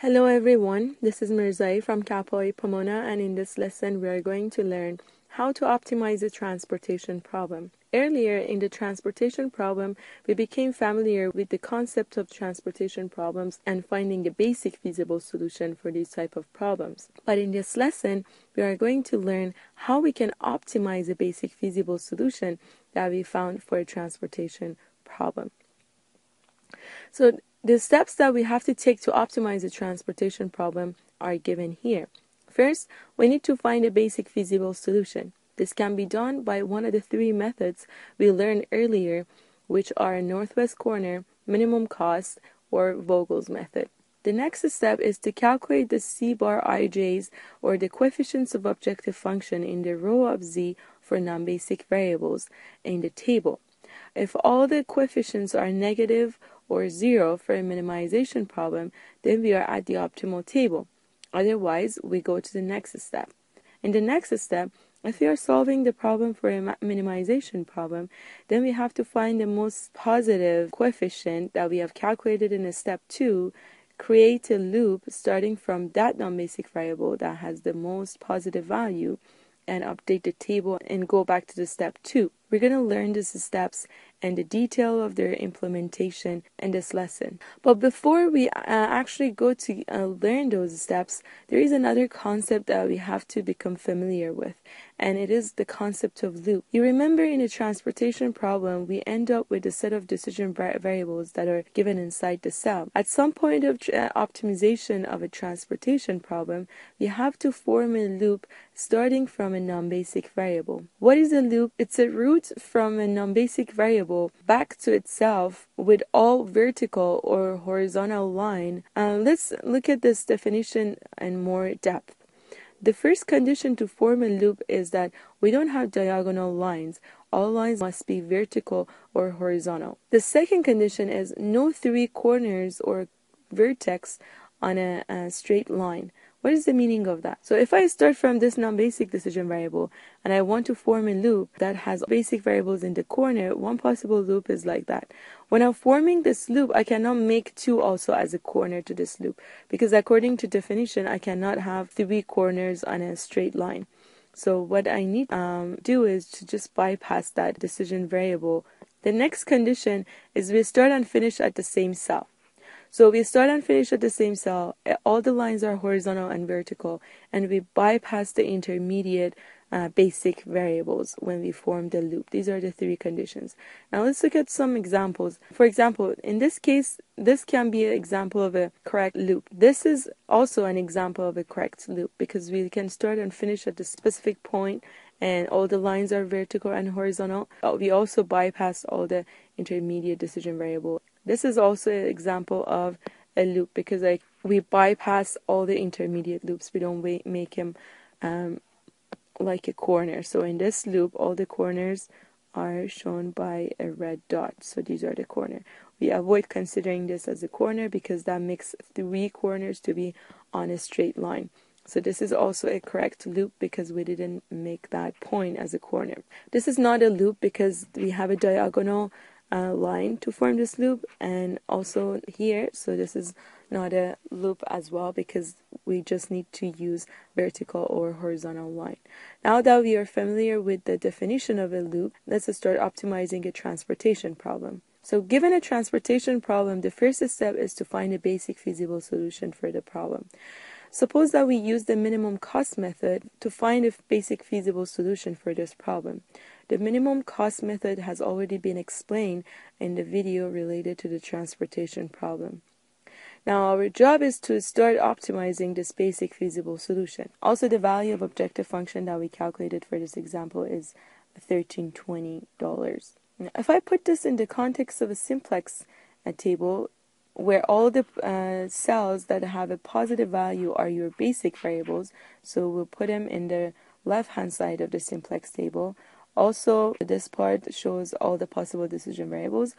Hello everyone, this is Mirzai from Capoe Pomona, and in this lesson we are going to learn how to optimize a transportation problem. Earlier in the transportation problem, we became familiar with the concept of transportation problems and finding a basic feasible solution for these type of problems. But in this lesson, we are going to learn how we can optimize a basic feasible solution that we found for a transportation problem. So the steps that we have to take to optimize the transportation problem are given here. First, we need to find a basic feasible solution. This can be done by one of the three methods we learned earlier, which are northwest corner, minimum cost, or Vogel's method. The next step is to calculate the C bar ij's, or the coefficients of objective function in the row of Z for non-basic variables in the table. If all the coefficients are negative or 0 for a minimization problem, then we are at the optimal table. Otherwise, we go to the next step. In the next step, if we are solving the problem for a minimization problem, then we have to find the most positive coefficient that we have calculated in step 2, create a loop starting from that non-basic variable that has the most positive value, and update the table and go back to the step 2. We're going to learn these steps and the detail of their implementation in this lesson. But before we actually go to learn those steps, there is another concept that we have to become familiar with, and it is the concept of loop. You remember in a transportation problem, we end up with a set of decision variables that are given inside the cell. At some point of optimization of a transportation problem, we have to form a loop starting from a non-basic variable. What is a loop? It's a route from a non-basic variable back to itself with all vertical or horizontal line. Let's look at this definition in more depth. The first condition to form a loop is that we don't have diagonal lines. All lines must be vertical or horizontal. The second condition is no three corners or vertex on a straight line. What is the meaning of that? So if I start from this non-basic decision variable and I want to form a loop that has basic variables in the corner, one possible loop is like that. When I'm forming this loop, I cannot make 2 also as a corner to this loop, because according to definition, I cannot have 3 corners on a straight line. So what I need to do is to just bypass that decision variable. The next condition is we start and finish at the same cell. So we start and finish at the same cell, all the lines are horizontal and vertical, and we bypass the intermediate basic variables when we form the loop. These are the 3 conditions. Now let's look at some examples. For example, in this case, this can be an example of a correct loop. This is also an example of a correct loop because we can start and finish at the specific point and all the lines are vertical and horizontal. We also bypass all the intermediate decision variable. This is also an example of a loop because we bypass all the intermediate loops. We don't make them like a corner. So in this loop, all the corners are shown by a red dot. So these are the corner. We avoid considering this as a corner because that makes 3 corners to be on a straight line. So this is also a correct loop because we didn't make that point as a corner. This is not a loop because we have a diagonal line to form this loop, and also here, so this is not a loop as well because we just need to use vertical or horizontal line. Now that we are familiar with the definition of a loop, let's start optimizing a transportation problem. So given a transportation problem, the first step is to find a basic feasible solution for the problem. Suppose that we use the minimum cost method to find a basic feasible solution for this problem. The minimum cost method has already been explained in the video related to the transportation problem. Now our job is to start optimizing this basic feasible solution. Also, the value of objective function that we calculated for this example is $1320. Now, if I put this in the context of a simplex table, where all the cells that have a positive value are your basic variables, so we'll put them in the left hand side of the simplex table. Also, this part shows all the possible decision variables.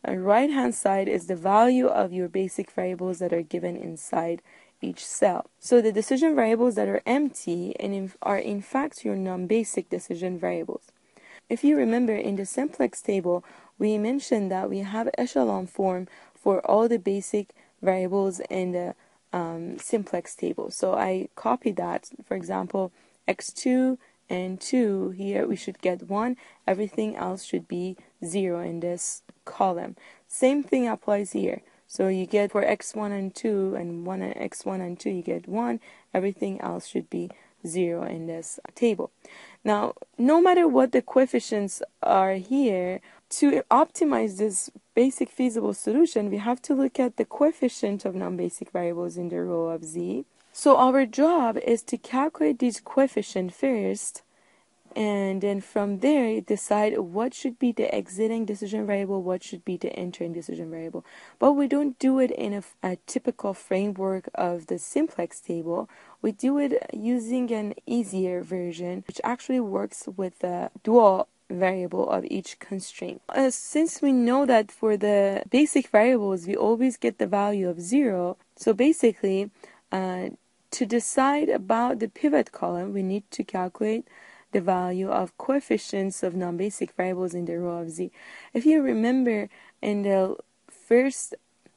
And right hand side is the value of your basic variables that are given inside each cell. So the decision variables that are empty are in fact your non-basic decision variables. If you remember, in the simplex table, we mentioned that we have echelon form for all the basic variables in the simplex table. So I copied that. For example, x2 and 2 here, we should get 1. Everything else should be 0 in this column. Same thing applies here. So you get for x1 and 2 and 1 and x1 and 2, you get 1. Everything else should be 0 in this table. Now, no matter what the coefficients are here, to optimize this basic feasible solution, we have to look at the coefficient of non-basic variables in the row of z. So our job is to calculate these coefficients first, and then from there decide what should be the exiting decision variable, what should be the entering decision variable. But we don't do it in a typical framework of the simplex table. We do it using an easier version, which actually works with the dual variable of each constraint. Since we know that for the basic variables we always get the value of 0, so basically to decide about the pivot column we need to calculate the value of coefficients of non-basic variables in the row of z. If you remember, in the first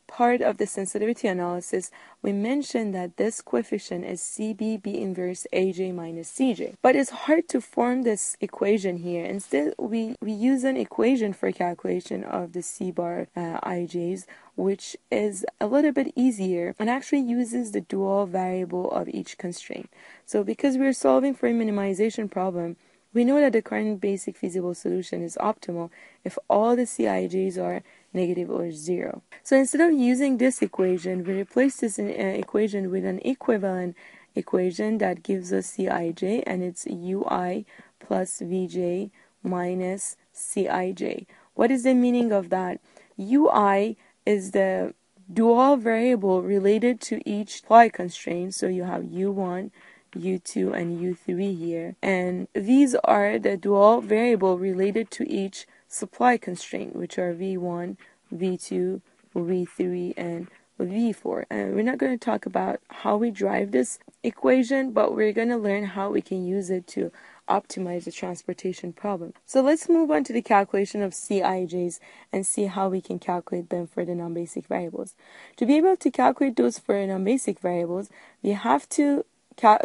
part of the sensitivity analysis, we mentioned that this coefficient is CB B inverse AJ minus CJ. But it's hard to form this equation here. Instead, we use an equation for calculation of the C bar IJs, which is a little bit easier and actually uses the dual variable of each constraint. So because we're solving for a minimization problem, we know that the current basic feasible solution is optimal if all theCij's are negative or 0. So instead of using this equation, we replace this equation with an equivalent equation that gives us Cij, and it's ui plus vj minus Cij. What is the meaning of that? Ui is the dual variable related to each supply constraint, so you have u1, u2 and u3 here, and these are the dual variable related to each supply constraint, which are v1, v2, v3 and v4. And we're not going to talk about how we drive this equation, but we're going to learn how we can use it to optimize the transportation problem. So let's move on to the calculation of Cij's and see how we can calculate them for the non-basic variables. To be able to calculate those for non-basic variables, we have to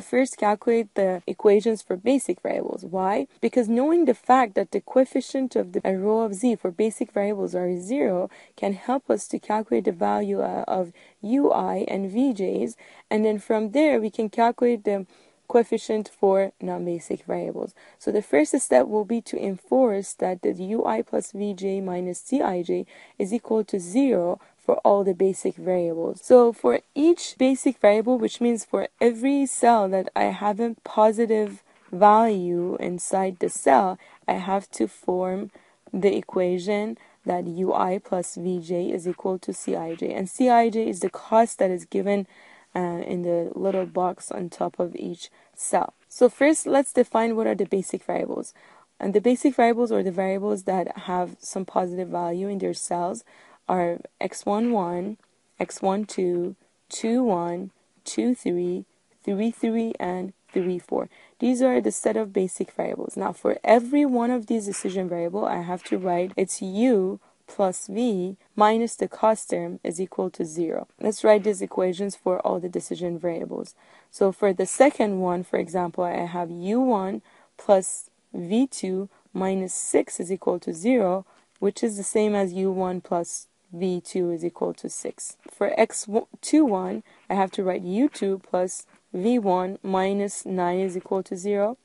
first calculate the equations for basic variables. Why? Because knowing the fact that the coefficient of the row of z for basic variables are 0 can help us to calculate the value of ui and vj's, and then from there we can calculate the coefficient for non-basic variables. So the first step will be to enforce that the ui plus vj minus Cij is equal to 0 for all the basic variables. So for each basic variable, which means for every cell that I have a positive value inside the cell, I have to form the equation that ui plus vj is equal to Cij. And Cij is the cost that is given in the little box on top of each cell. So first, let's define what are the basic variables. And the basic variables, or the variables that have some positive value in their cells, are x11, x12, 21, 23, 33, and 34. These are the set of basic variables. Now, for every one of these decision variable, I have to write its u plus v minus the cost term is equal to 0. Let's write these equations for all the decision variables. So for the second one, for example, I have u1 plus v2 minus 6 is equal to 0, which is the same as u1 plus v2 is equal to 6. For x21, I have to write u2 plus v1 minus 9 is equal to 0.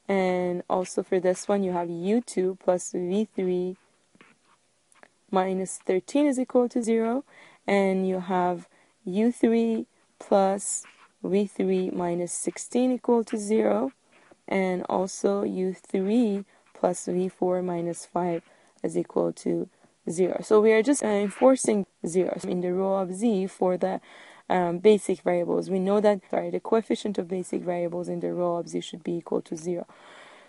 And also for this one, you have u2 plus v3 minus 13 is equal to 0. And you have u3 plus v3 minus 16 equal to 0. And also u3 plus v4 minus 5 is equal to 0. So we are just enforcing 0 in the row of z for the basic variables. We know that the coefficient of basic variables in the row of z should be equal to 0.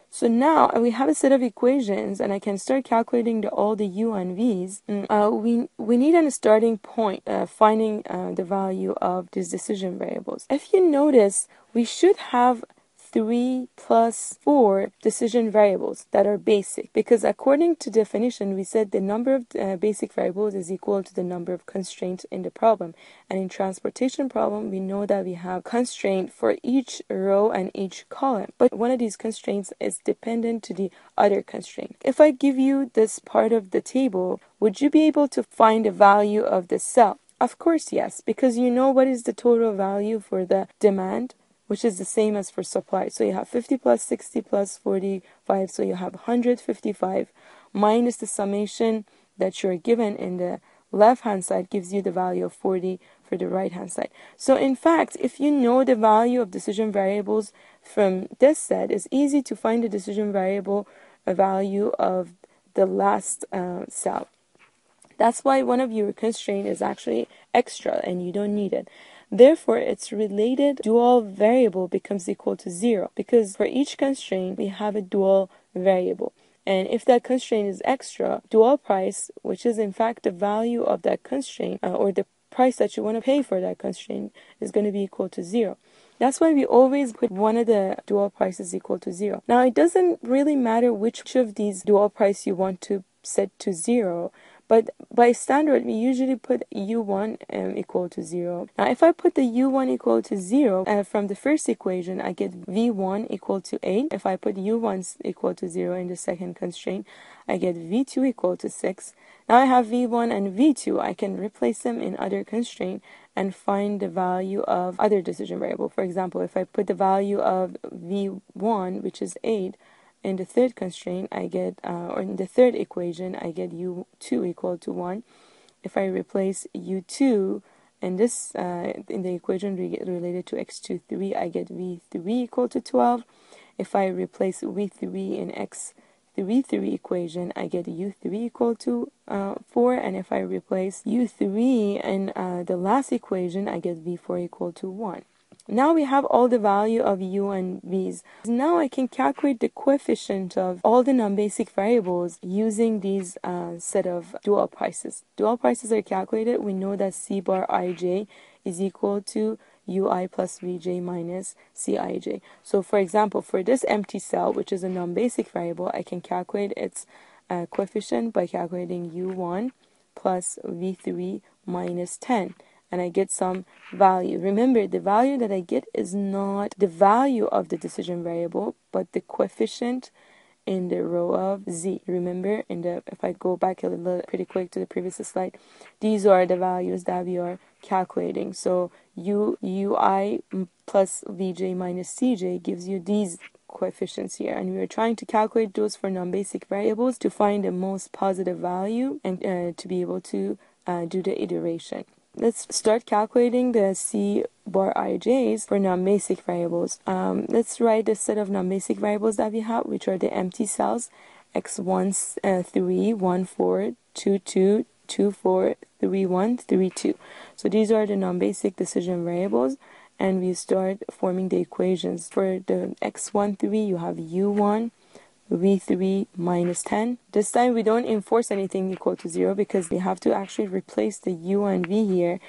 So now we have a set of equations, and I can start calculating all the u and v's. We need a starting point, finding the value of these decision variables. If you notice, we should have 3 plus 4 decision variables that are basic, because according to definition we said the number of basic variables is equal to the number of constraints in the problem, and in transportation problem we know that we have constraint for each row and each column, but one of these constraints is dependent to the other constraint. If I give you this part of the table, would you be able to find the value of the cell? Of course yes, because you know what is the total value for the demand, which is the same as for supply. So you have 50 plus 60 plus 45, so you have 155 minus the summation that you're given in the left hand side gives you the value of 40 for the right hand side. So in fact, if you know the value of decision variables from this set, it's easy to find the decision variable value of the last cell. That's why one of your constraints is actually extra and you don't need it. Therefore, its related dual variable becomes equal to 0, because for each constraint we have a dual variable. And if that constraint is extra, dual price, which is in fact the value of that constraint or the price that you want to pay for that constraint, is going to be equal to 0. That's why we always put one of the dual prices equal to 0. Now, it doesn't really matter which of these dual price you want to set to 0, but by standard, we usually put u1 equal to 0. Now, if I put the u1 equal to 0, from the first equation, I get v1 equal to 8. If I put u1 equal to 0 in the second constraint, I get v2 equal to 6. Now I have v1 and v2. I can replace them in other constraint and find the value of other decision variable. For example, if I put the value of v1, which is 8, in the third constraint, I get, or in the third equation, I get u2 equal to 1. If I replace u2 in this, in the equation related to x23, I get v3 equal to 12. If I replace v3 in x33 equation, I get u3 equal to 4. And if I replace u3 in the last equation, I get v4 equal to 1. Now we have all the value of u and v's. Now I can calculate the coefficient of all the non-basic variables using these set of dual prices. Dual prices are calculated. We know that c bar ij is equal to ui plus vj minus cij. So for example, for this empty cell, which is a non-basic variable, I can calculate its coefficient by calculating u1 plus v3 minus 10. And I get some value. Remember, the value that I get is not the value of the decision variable, but the coefficient in the row of z. Remember, if I go back a little pretty quick to the previous slide, these are the values that we are calculating. So ui plus vj minus cj gives you these coefficients here, and we are trying to calculate those for non-basic variables to find the most positive value and to be able to do the iteration. Let's start calculating the c bar ij's for non-basic variables. Let's write the set of non-basic variables that we have, which are the empty cells x1 3 1 4 2 2 2 4 3 1 3 2. So these are the non-basic decision variables, and we start forming the equations. For the x1 3, you have u1 v3 minus 10. This time we don't enforce anything equal to 0, because we have to actually replace the u and v here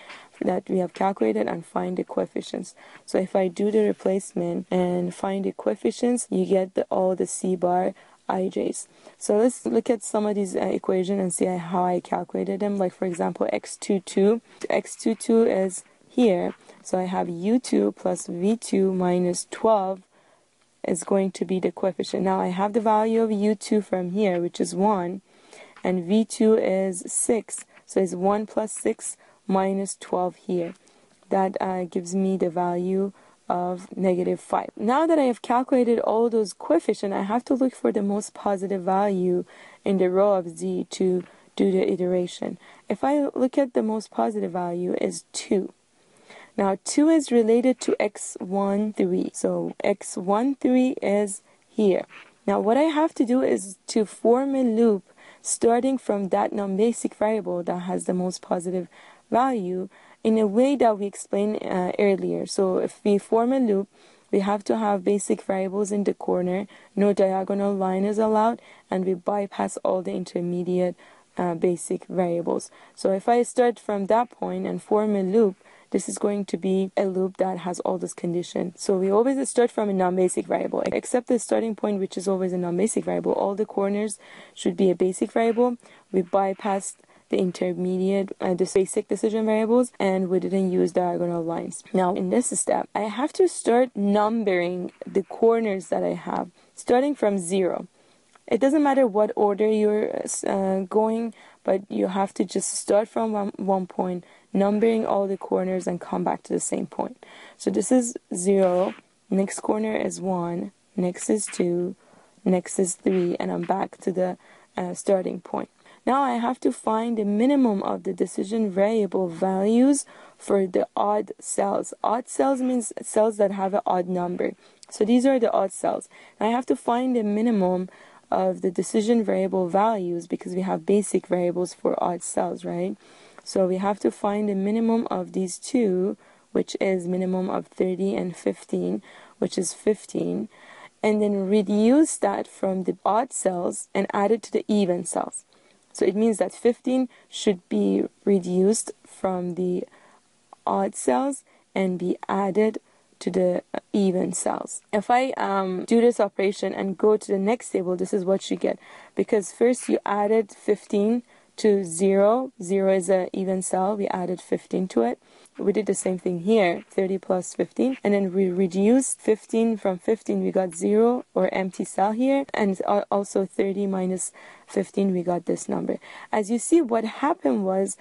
that we have calculated and find the coefficients. So if I do the replacement and find the coefficients, you get all the c bar ij's. So let's look at some of these equations and see how I calculated them. Like for example, x22. x22 is here. So I have u2 plus v2 minus 12 is going to be the coefficient. Now I have the value of u2 from here, which is 1, and v2 is 6. So it's 1 plus 6 minus 12 here. That gives me the value of -5. Now that I have calculated all those coefficients, I have to look for the most positive value in the row of z to do the iteration. If I look at the most positive value is 2. Now 2 is related to x13, so x13 is here. Now what I have to do is to form a loop starting from that non-basic variable that has the most positive value in a way that we explained earlier. So if we form a loop, we have to have basic variables in the corner, no diagonal line is allowed, and we bypass all the intermediate basic variables. So if I start from that point and form a loop, this is going to be a loop that has all this condition. So we always start from a non-basic variable, except the starting point, which is always a non-basic variable. All the corners should be a basic variable. We bypassed the intermediate, the basic decision variables, and we didn't use diagonal lines. Now in this step, I have to start numbering the corners that I have, starting from 0. It doesn't matter what order you're going, but you have to just start from one point, numbering all the corners and come back to the same point. So this is 0, next corner is 1, next is 2, next is 3, and I'm back to the starting point. Now I have to find the minimum of the decision variable values for the odd cells. Odd cells means cells that have an odd number. So these are the odd cells. I have to find the minimum of the decision variable values because we have basic variables for odd cells, right? So we have to find the minimum of these two, which is minimum of 30 and 15, which is 15, and then reduce that from the odd cells and add it to the even cells. So it means that 15 should be reduced from the odd cells and be added to the even cells. If I do this operation and go to the next table, this is what you get. Because first you added 15 to 0. 0 is an even cell. We added 15 to it. We did the same thing here, 30 plus 15. And then we reduced 15 from 15. We got 0 or empty cell here. And also 30 minus 15, we got this number. As you see, what happened was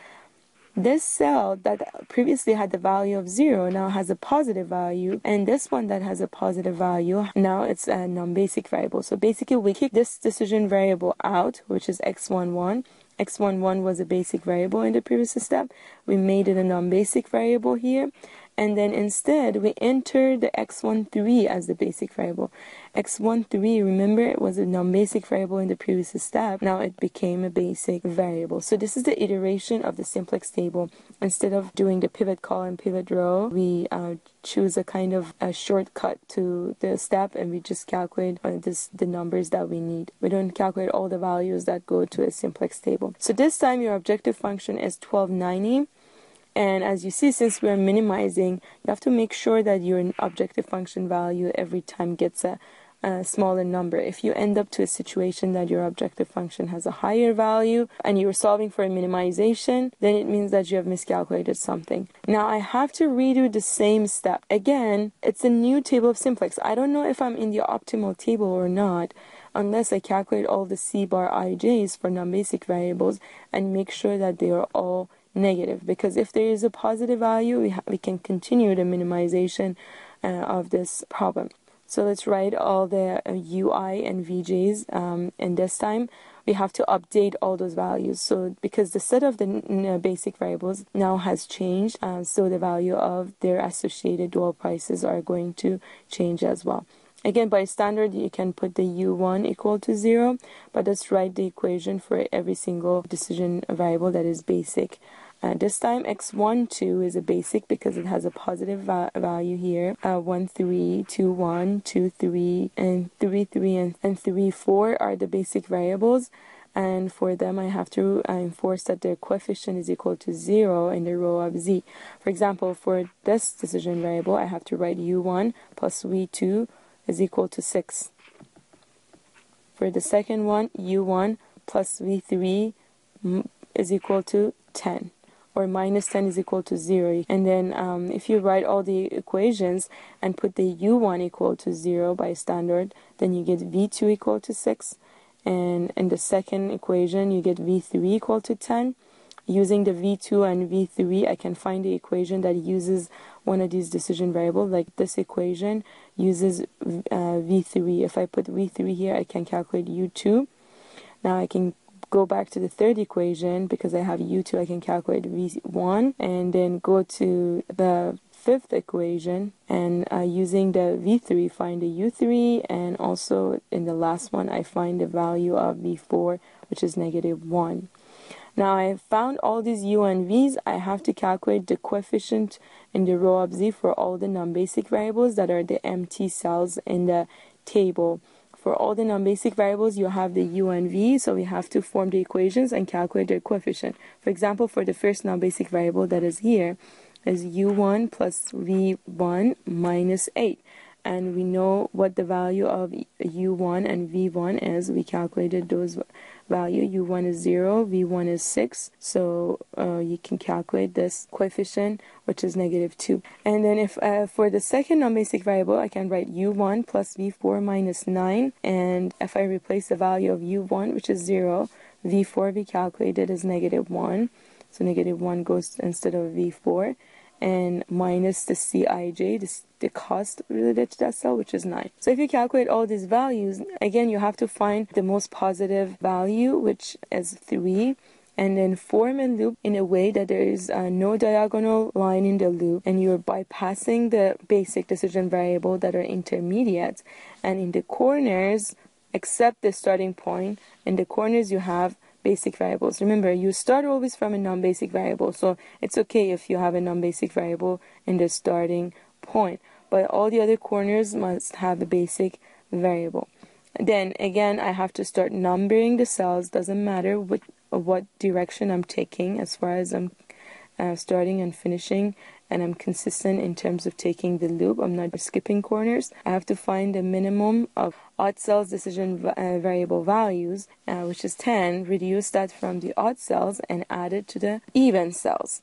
this cell that previously had the value of 0 now has a positive value, and this one that has a positive value, now it's a non-basic variable. So basically we kick this decision variable out, which is x11. x11 was a basic variable in the previous step. We made it a non-basic variable here, and then instead we enter the x13 as the basic variable. x13, remember, it was a non-basic variable in the previous step. Now it became a basic variable. So this is the iteration of the simplex table. Instead of doing the pivot column, pivot row, we choose a kind of a shortcut to the step, and we just calculate the numbers that we need. We don't calculate all the values that go to a simplex table. So this time your objective function is 1290. And as you see, since we're minimizing, you have to make sure that your objective function value every time gets a smaller number. If you end up to a situation that your objective function has a higher value and you're solving for a minimization, then it means that you have miscalculated something. Now I have to redo the same step. Again, it's a new table of simplex. I don't know if I'm in the optimal table or not unless I calculate all the C bar ij's for non-basic variables and make sure that they are all negative, because if there is a positive value, we can continue the minimization of this problem. So let's write all the UI and VJs, and this time we have to update all those values. So because the set of the basic variables now has changed, so the value of their associated dual prices are going to change as well. Again, by standard, you can put the U1 equal to 0, but let's write the equation for every single decision variable that is basic. This time, x12 is a basic because it has a positive value here. 1, 3, 2, 1, 2, 3, and 3, 3, and 3, 4 are the basic variables. And for them, I have to enforce that their coefficient is equal to 0 in the row of z. For example, for this decision variable, I have to write u1 plus v2 is equal to 6. For the second one, u1 plus v3 is equal to 10. Or minus 10 is equal to 0. And then if you write all the equations and put the u1 equal to 0 by standard, then you get v2 equal to 6. And in the second equation, you get v3 equal to 10. Using the v2 and v3, I can find the equation that uses one of these decision variables. Like this equation uses v3. If I put v3 here, I can calculate u2. Now I can go back to the third equation. Because I have u2, I can calculate v1, and then go to the fifth equation, and using the v3 find the u3, and also in the last one I find the value of v4, which is -1. Now I have found all these u and v's. I have to calculate the coefficient in the row of z for all the non-basic variables that are the empty cells in the table. For all the non-basic variables, you have the u and v, so we have to form the equations and calculate their coefficient. For example, for the first non-basic variable that is here, is u1 plus v1 minus 8. And we know what the value of u1 and v1 is. We calculated those value. u1 is 0, v1 is 6. So you can calculate this coefficient, which is -2. And then if for the second non-basic variable, I can write u1 plus v4 minus 9. And if I replace the value of u1, which is 0, v4 we calculated is -1. So -1 goes instead of v4. And minus the Cij, the cost related to that cell, which is 9. So if you calculate all these values, again, you have to find the most positive value, which is 3, and then form a loop in a way that there is no diagonal line in the loop, and you're bypassing the basic decision variable that are intermediate. And in the corners, except the starting point, in the corners you have basic variables. Remember, you start always from a non-basic variable, so it's okay if you have a non-basic variable in the starting point, but all the other corners must have the basic variable. Then again, I have to start numbering the cells. Doesn't matter what direction I'm taking, as far as I'm starting and finishing, and I'm consistent in terms of taking the loop. I'm not skipping corners. I have to find the minimum of odd cells decision variable values, which is 10, reduce that from the odd cells and add it to the even cells.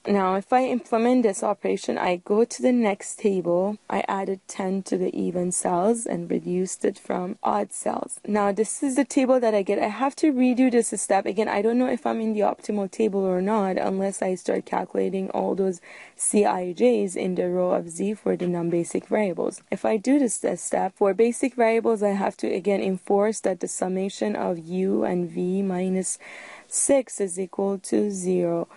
Now, if I implement this operation, I go to the next table. I added 10 to the even cells and reduced it from odd cells. Now, this is the table that I get. I have to redo this step. Again, I don't know if I'm in the optimal table or not unless I start calculating all those Cij's in the row of Z for the non-basic variables. If I do this step, for basic variables, I have to again enforce that the summation of U and V minus 6 is equal to 0.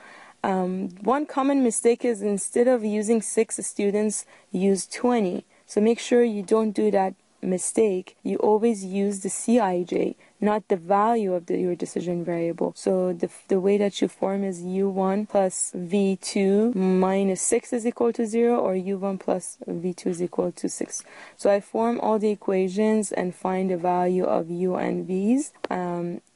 One common mistake is instead of using 6, students use 20. So make sure you don't do that mistake. You always use the Cij, not the value of your decision variable. So the way that you form is u1 plus v2 minus 6 is equal to 0, or u1 plus v2 is equal to 6. So I form all the equations and find the value of u and v's.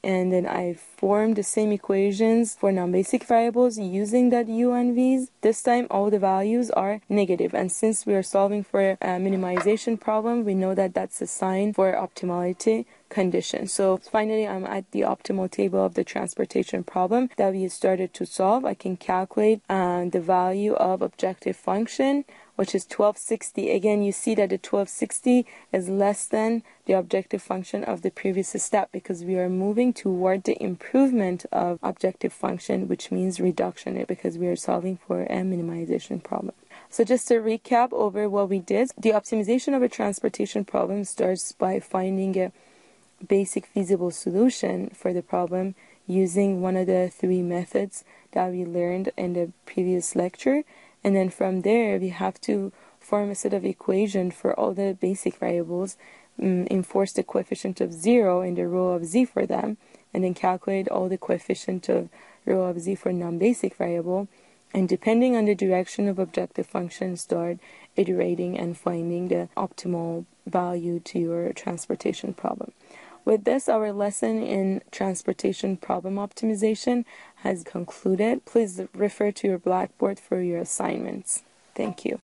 And then I form the same equations for non-basic variables using that u and v's. This time all the values are negative, and since we are solving for a minimization problem, we know that that's a sign for optimality condition. So finally, I'm at the optimal table of the transportation problem that we started to solve. I can calculate the value of objective function, which is 1260. Again, you see that the 1260 is less than the objective function of the previous step because we are moving toward the improvement of objective function, which means reduction, because we are solving for a minimization problem. So just to recap over what we did, the optimization of a transportation problem starts by finding a basic feasible solution for the problem using one of the 3 methods that we learned in the previous lecture. And then from there, we have to form a set of equation for all the basic variables, enforce the coefficient of 0 in the row of Z for them, and then calculate all the coefficient of row of Z for non-basic variable. And depending on the direction of objective function, start iterating and finding the optimal value to your transportation problem. With this, our lesson in transportation problem optimization has concluded. Please refer to your Blackboard for your assignments. Thank you.